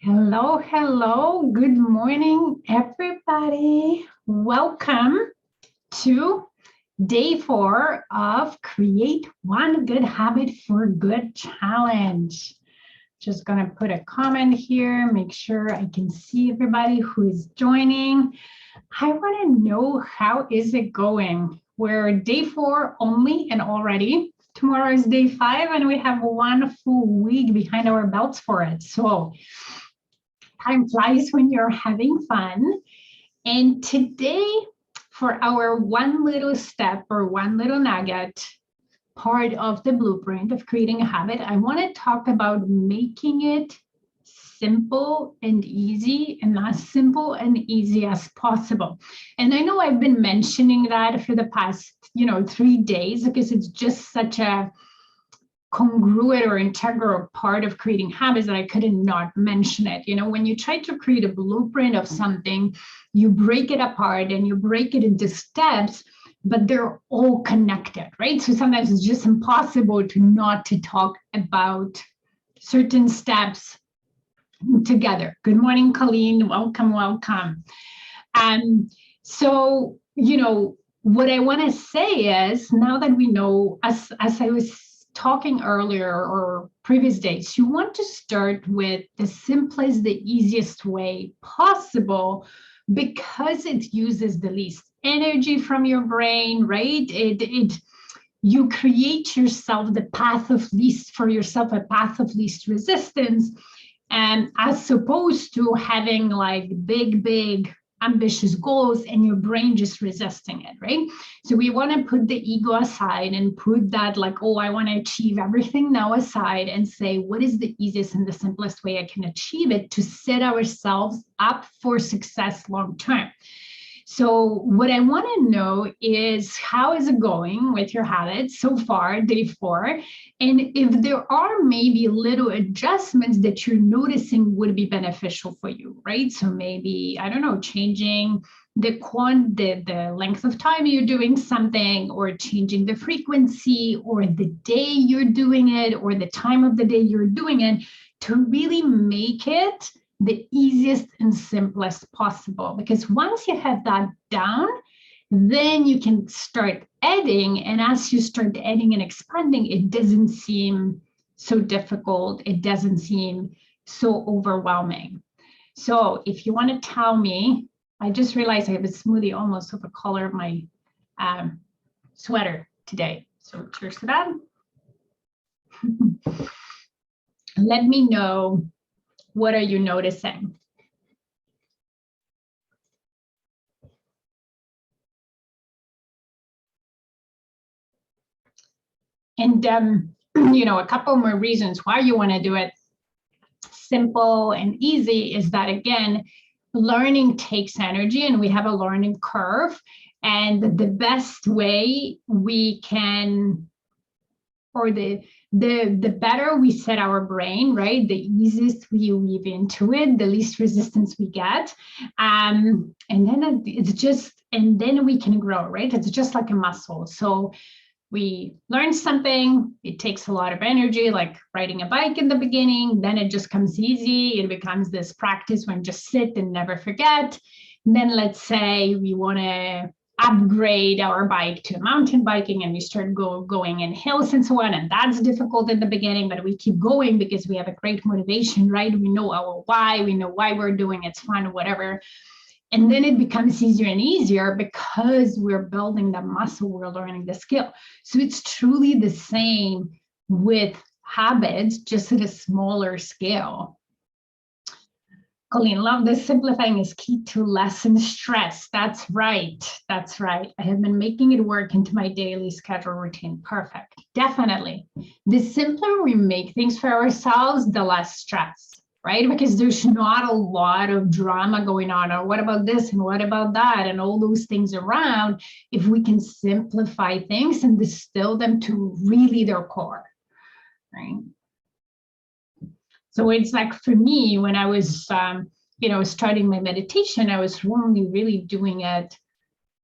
Hello, hello. Good morning, everybody. Welcome to day 4 of Create One Good Habit for Good Challenge. Just going to put a comment here, make sure I can see everybody who is joining. I want to know, how is it going? We're day 4 only and already. Tomorrow is day 5 and we have one full week behind our belts for it. So time flies when you're having fun. And today, for our one little step or one little nugget, part of the blueprint of creating a habit, I want to talk about making it simple and easy, and as simple and easy as possible. And I know I've been mentioning that for the past, 3 days, because it's just such a congruent or integral part of creating habits that I couldn't not mention it. When you try to create a blueprint of something, you break it apart and you break it into steps, but they're all connected, right? So sometimes it's just impossible to talk about certain steps together. Good morning, Colleen. Welcome, welcome. So, what I want to say is, now that we know, as I was talking earlier or previous days, you want to start with the simplest, the easiest way possible, because it uses the least energy from your brain, right? You create yourself the path of least for yourself, a path of least resistance, and as opposed to having like big ambitious goals and your brain just resisting it, right? So we want to put the ego aside and put that like, oh, I want to achieve everything now aside, and say, what is the easiest and the simplest way I can achieve it to set ourselves up for success long term? So what I want to know is, how is it going with your habits so far, day 4? And if there are maybe little adjustments that you're noticing would be beneficial for you, right? So maybe, I don't know, changing the length of time you're doing something, or changing the frequency, or the day you're doing it, or the time of the day you're doing it, to really make it the easiest and simplest possible. Because once you have that down, then you can start adding. And as you start adding and expanding, it doesn't seem so difficult. It doesn't seem so overwhelming. So if you want to tell me, I just realized I have a smoothie almost of the color of my sweater today. So cheers to that. Let me know, what are you noticing? And, a couple more reasons why you want to do it simple and easy is that, again, learning takes energy and we have a learning curve. And the best way we can, or the better we set our brain, right? The easiest we weave into it, the least resistance we get. And then and then we can grow, right? It's just like a muscle. So we learn something, it takes a lot of energy, like riding a bike in the beginning, then it just comes easy. It becomes this practice when just sit and never forget. And then let's say we want to upgrade our bike to mountain biking, and we start going in hills and so on, and that's difficult in the beginning, but we keep going because we have a great motivation, right? We know our why, we know why we're doing it's fun, whatever. And then it becomes easier and easier because we're building the muscle, we're learning the skill. So it's truly the same with habits, just at a smaller scale. Colleen, love this. Simplifying is key to lessen stress. That's right. That's right. I have been making it work into my daily schedule routine. Perfect. Definitely. The simpler we make things for ourselves, the less stress, right? Because there's not a lot of drama going on, or what about this and what about that, and all those things around. If we can simplify things and distill them to really their core, right? So it's like, for me, when I was, starting my meditation, I was only really doing it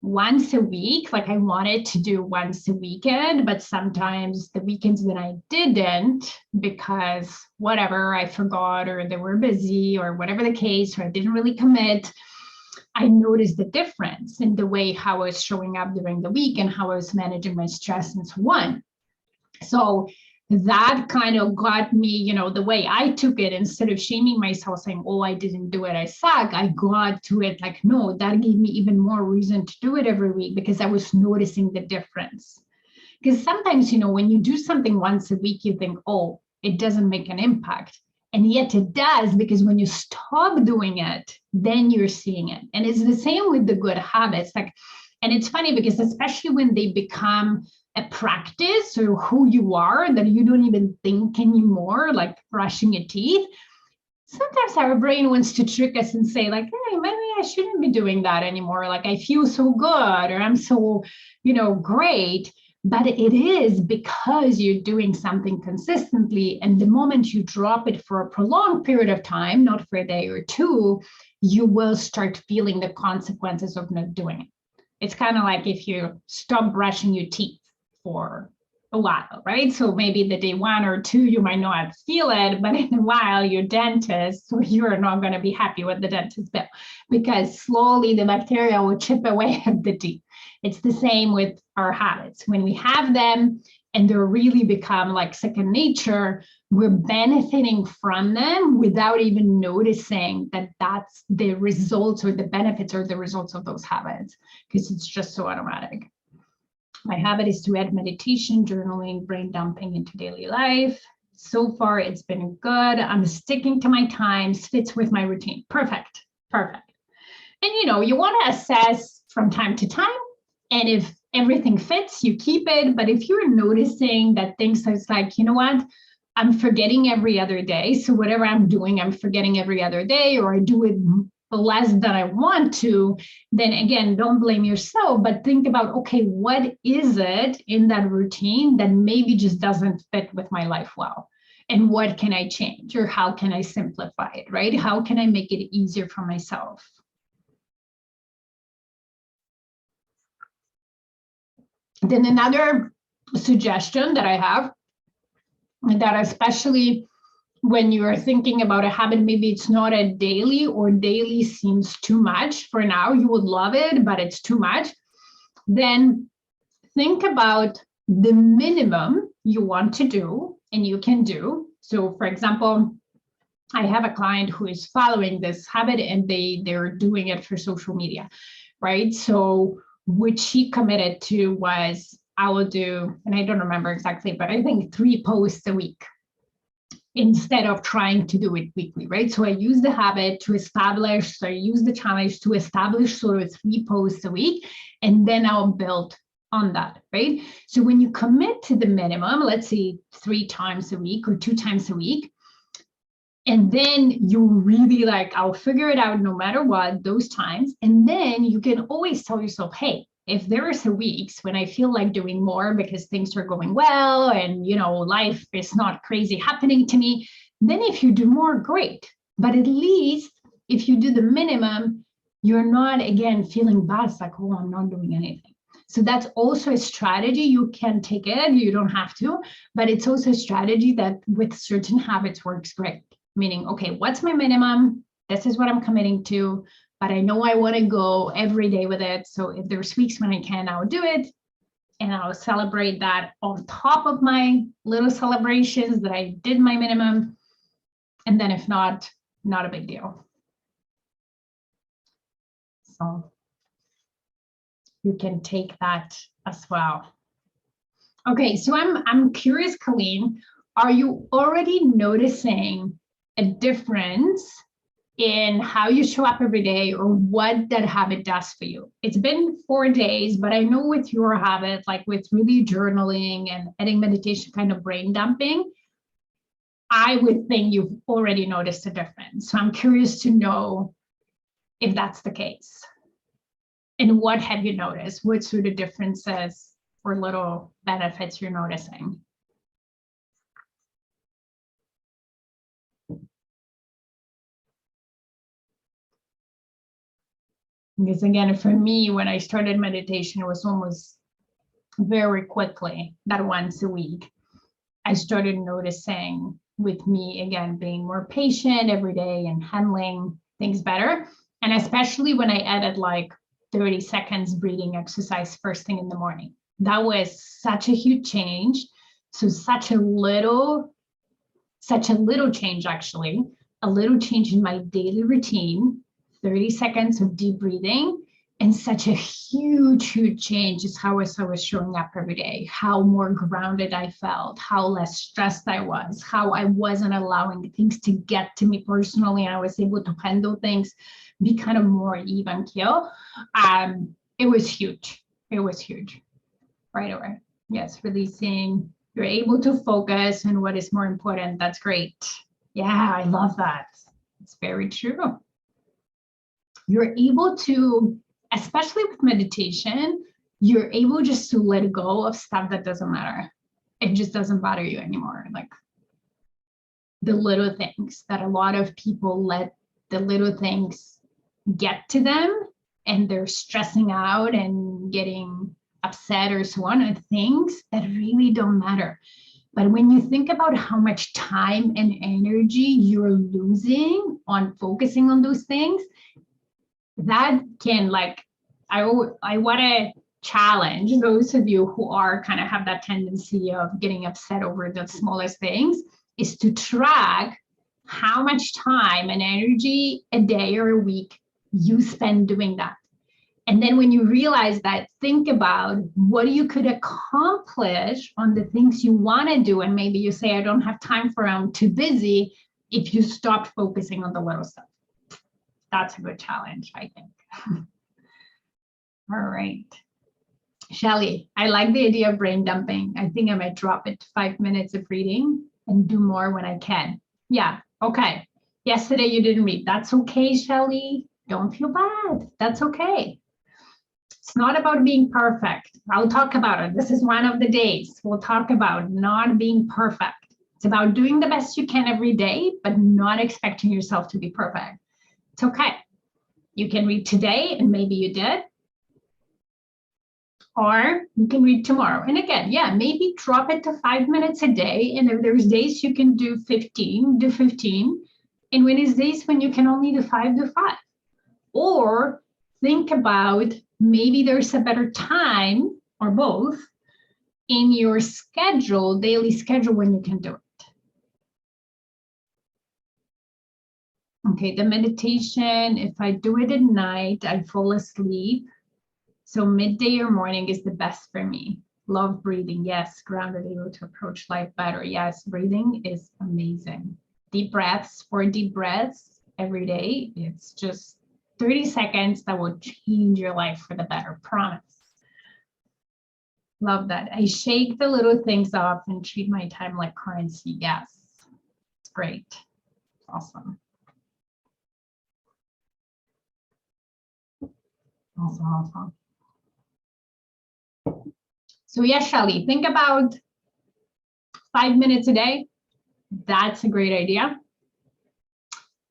once a week. Like I wanted to do once a weekend, but sometimes the weekends that I didn't, because whatever, I forgot or they were busy or whatever the case, or I didn't really commit, I noticed the difference in the way how I was showing up during the week and how I was managing my stress and so on. So that kind of got me, the way I took it, instead of shaming myself saying, oh, I didn't do it, I suck, I got to it like, no, that gave me even more reason to do it every week because I was noticing the difference. Because sometimes, when you do something once a week, you think, oh, it doesn't make an impact. And yet it does, because when you stop doing it, then you're seeing it. And it's the same with the good habits. And it's funny because especially when they become a practice or who you are that you don't even think anymore, like brushing your teeth, sometimes our brain wants to trick us and say like, hey, maybe I shouldn't be doing that anymore. Like I feel so good or I'm so, great. But it is because you're doing something consistently. And the moment you drop it for a prolonged period of time, not for a day or two, you will start feeling the consequences of not doing it. It's kind of like if you stop brushing your teeth for a while, right? So maybe the day 1 or 2, you might not feel it, but in a while, your dentist, you're not going to be happy with the dentist bill because slowly the bacteria will chip away at the teeth. It's the same with our habits. When we have them and they really become like second nature, we're benefiting from them without even noticing that that's the results or the benefits or the results of those habits, because it's just so automatic. My habit is to add meditation, journaling, brain dumping into daily life. So far, it's been good. I'm sticking to my times, fits with my routine. Perfect. Perfect. And you want to assess from time to time. And if everything fits, you keep it. But if you're noticing that things are like, you know what, I'm forgetting every other day. So whatever I'm doing, I'm forgetting every other day, or I do it less than I want to, then again, don't blame yourself, but think about, okay, what is it in that routine that maybe just doesn't fit with my life well? And what can I change, or how can I simplify it, right? How can I make it easier for myself? Then another suggestion that I have, that especially when you're thinking about a habit, maybe it's not a daily, or daily seems too much for now, you would love it, but it's too much, then think about the minimum you want to do and you can do. So for example, I have a client who is following this habit and they're doing it for social media, right? So what she committed to was, I will do, and I don't remember exactly, but I think 3 posts a week, instead of trying to do it weekly, right? So I use the habit to establish, so I use the challenge to establish sort of 3 posts a week, and then I'll build on that, right? So when you commit to the minimum, let's say 3 times a week or 2 times a week, and then you really like, I'll figure it out no matter what, those times. And then you can always tell yourself, hey, if there are some weeks when I feel like doing more because things are going well and life is not crazy happening to me, then if you do more, great. But at least if you do the minimum, you're not again feeling bad. It's like, oh, I'm not doing anything. So that's also a strategy. You can take it, you don't have to, but it's also a strategy that with certain habits works great. Meaning, okay, what's my minimum? This is what I'm committing to, but I know I want to go every day with it. So if there's weeks when I can, I'll do it. And I'll celebrate that on top of my little celebrations that I did my minimum. And then if not, not a big deal. So you can take that as well. Okay, so I'm curious, Colleen, are you already noticing a difference in how you show up every day, or what that habit does for you? It's been 4 days, but I know with your habit, like with really journaling and adding meditation, kind of brain dumping, I would think you've already noticed a difference. So I'm curious to know if that's the case. And what have you noticed? What sort of differences or little benefits you're noticing? Because again, for me, when I started meditation, it was almost very quickly, that once a week, I started noticing with me again being more patient every day and handling things better. And especially when I added like 30 seconds breathing exercise first thing in the morning. That was such a huge change. So such a little change, actually, a little change in my daily routine, 30 seconds of deep breathing, and such a huge change is how I was showing up every day, how more grounded I felt, how less stressed I was, how I wasn't allowing things to get to me personally, and I was able to handle things, be kind of more even keel. It was huge. It was huge right away. Yes, releasing. You're able to focus on what is more important. That's great. Yeah, I love that. It's very true. You're able to, especially with meditation, you're able just to let go of stuff that doesn't matter. It just doesn't bother you anymore. Like the little things that a lot of people let the little things get to them, and they're stressing out and getting upset or so on, and things that really don't matter. But when you think about how much time and energy you're losing on focusing on those things, that can, like, I want to challenge those of you who are kind of have that tendency of getting upset over the smallest things, is to track how much time and energy a day or a week you spend doing that. And then when you realize that, think about what you could accomplish on the things you want to do. And maybe you say, I don't have time for it, I'm too busy. If you stopped focusing on the little stuff, that's a good challenge, I think. All right. Shelly, I like the idea of brain dumping. I think I might drop it to 5 minutes of reading and do more when I can. Yeah, okay. Yesterday you didn't read. That's okay, Shelly. Don't feel bad. That's okay. It's not about being perfect. I'll talk about it. This is one of the days we'll talk about not being perfect. It's about doing the best you can every day, but not expecting yourself to be perfect. It's okay. You can read today, and maybe you did. Or you can read tomorrow. And again, yeah, maybe drop it to 5 minutes a day. And if there's days you can do 15, do 15. And when it's days when you can only do 5, do 5. Or think about maybe there's a better time, or both, in your schedule, daily schedule, when you can do it. Okay, the meditation, if I do it at night, I fall asleep. So midday or morning is the best for me. Love breathing. Yes, grounded, able to approach life better. Yes, breathing is amazing. Deep breaths, 4 deep breaths every day. It's just 30 seconds that will change your life for the better, promise. Love that. I shake the little things off and treat my time like currency. Yes, it's great. Awesome. Awesome. So yes, Shelly, think about 5 minutes a day. That's a great idea.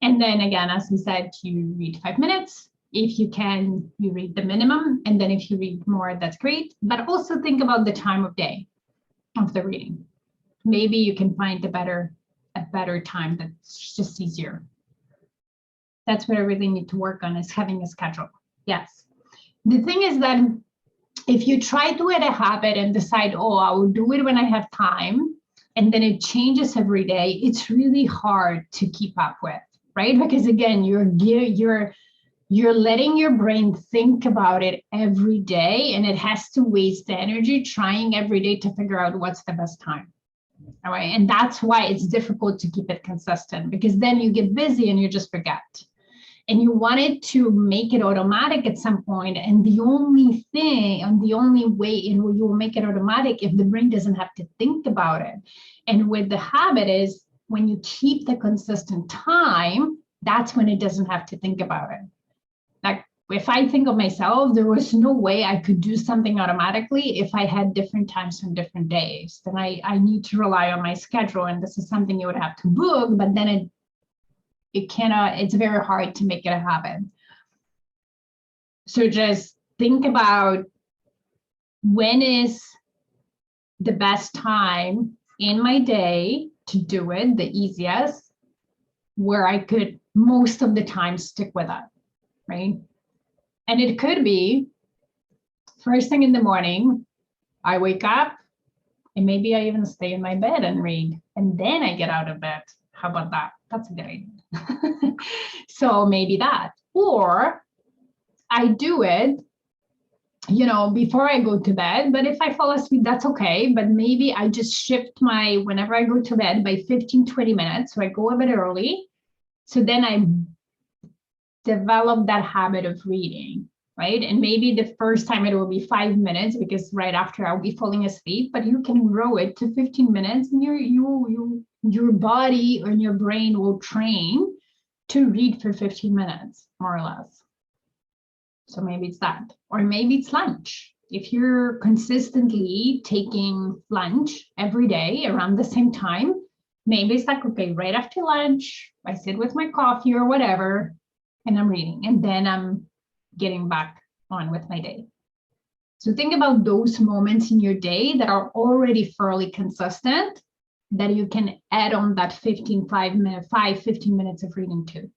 And then again, as we said, you read 5 minutes. If you can, you read the minimum. And then if you read more, that's great. But also think about the time of day of the reading. Maybe you can find a better time that's just easier. That's what I really need to work on, is having a schedule. Yes. The thing is that if you try to add a habit and decide, oh, I will do it when I have time, and then it changes every day, it's really hard to keep up with, right? Because again, you're letting your brain think about it every day, and it has to waste energy trying every day to figure out what's the best time. All right. And that's why it's difficult to keep it consistent, because then you get busy and you just forget. And you wanted to make it automatic at some point, and the only way in which you will make it automatic if the brain doesn't have to think about it. And with the habit is, when you keep the consistent time, that's when it doesn't have to think about it. Like, if I think of myself, there was no way I could do something automatically if I had different times on different days. Then I need to rely on my schedule, and this is something you would have to book, but then it's very hard to make it a habit. So just think about when is the best time in my day to do it, the easiest, where I could most of the time stick with it, right? And it could be first thing in the morning, I wake up and maybe I even stay in my bed and read, and then I get out of bed. How about that? That's a good idea. So maybe that, or I do it, before I go to bed. But if I fall asleep, that's okay. But maybe I just shift my whenever I go to bed by 15, 20 minutes. So I go a bit early. So then I develop that habit of reading, right? And maybe the first time it will be 5 minutes because right after I'll be falling asleep, but you can grow it to 15 minutes and your body and your brain will train to read for 15 minutes, more or less. So maybe it's that, or maybe it's lunch. If you're consistently taking lunch every day around the same time, maybe it's like, okay, right after lunch, I sit with my coffee or whatever, and I'm reading, and then I'm getting back on with my day. So think about those moments in your day that are already fairly consistent that you can add on that 15 minutes of reading to.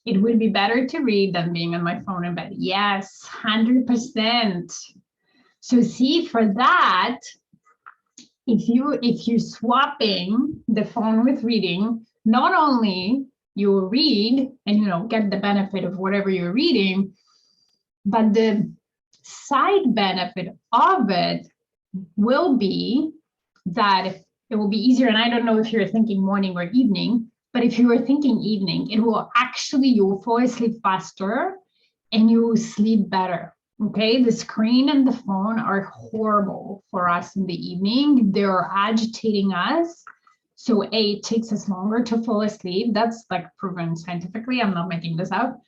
It would be better to read than being on my phone in bed. Yes, 100%. So see, for that, if you're swapping the phone with reading, not only you read and get the benefit of whatever you're reading, but the side benefit of it will be that it will be easier. And I don't know if you're thinking morning or evening, but if you were thinking evening, you will fall asleep faster and you will sleep better. Okay, the screen and the phone are horrible for us in the evening. They're agitating us. So A, it takes us longer to fall asleep. That's like proven scientifically. I'm not making this up.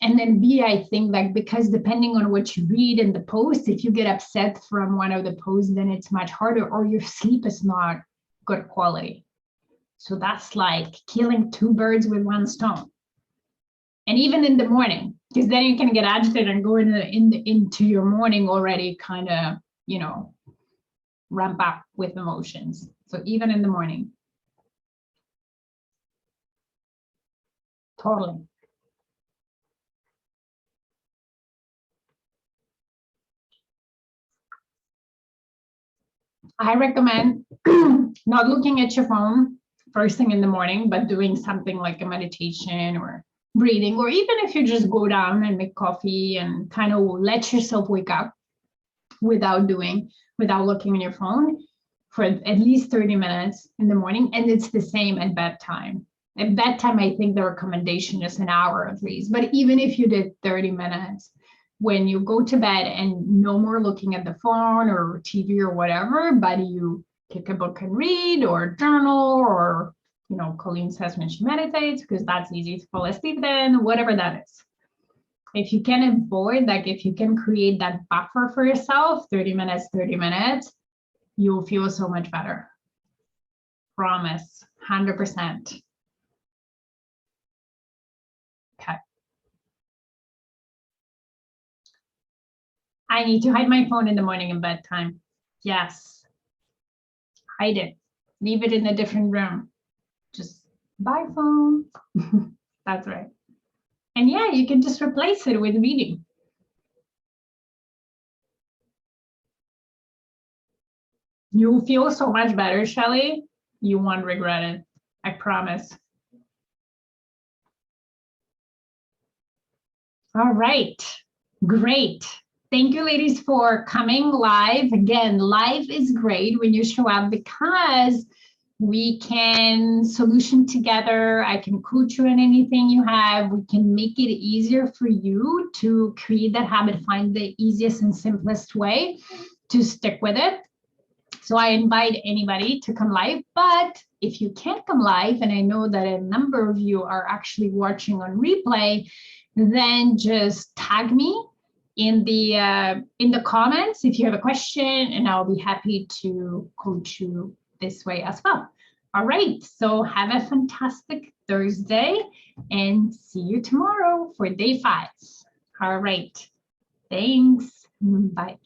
And then B, I think like because depending on what you read in the post, if you get upset from one of the posts, then it's much harder, or your sleep is not good quality. So that's like killing two birds with one stone. And even in the morning, because then you can get agitated and go into your morning already kind of, ramp up with emotions. So even in the morning. Totally. I recommend not looking at your phone first thing in the morning, but doing something like a meditation or breathing, or even if you just go down and make coffee and kind of let yourself wake up without looking at your phone for at least 30 minutes in the morning. And it's the same at bedtime. At bedtime, I think the recommendation is an hour at least. But even if you did 30 minutes, when you go to bed and no more looking at the phone or TV or whatever, but you pick a book and read or journal, or, Colleen says when she meditates, because that's easy to fall asleep then, whatever that is. If you can avoid, like if you can create that buffer for yourself, 30 minutes, you'll feel so much better. Promise, 100%. Okay. I need to hide my phone in the morning and bedtime. Yes. Hide it. Leave it in a different room. Just bye phone. That's right. And yeah, you can just replace it with reading. You'll feel so much better, Shelly. You won't regret it. I promise. All right. Great. Thank you, ladies, for coming live. Again, live is great when you show up because we can solution together. I can coach you in anything you have. We can make it easier for you to create that habit, find the easiest and simplest way to stick with it. So I invite anybody to come live, but if you can't come live, and I know that a number of you are actually watching on replay, then just tag me in the comments if you have a question, and I'll be happy to coach you this way as well. All right, so have a fantastic Thursday and see you tomorrow for day 5. All right, thanks. Bye.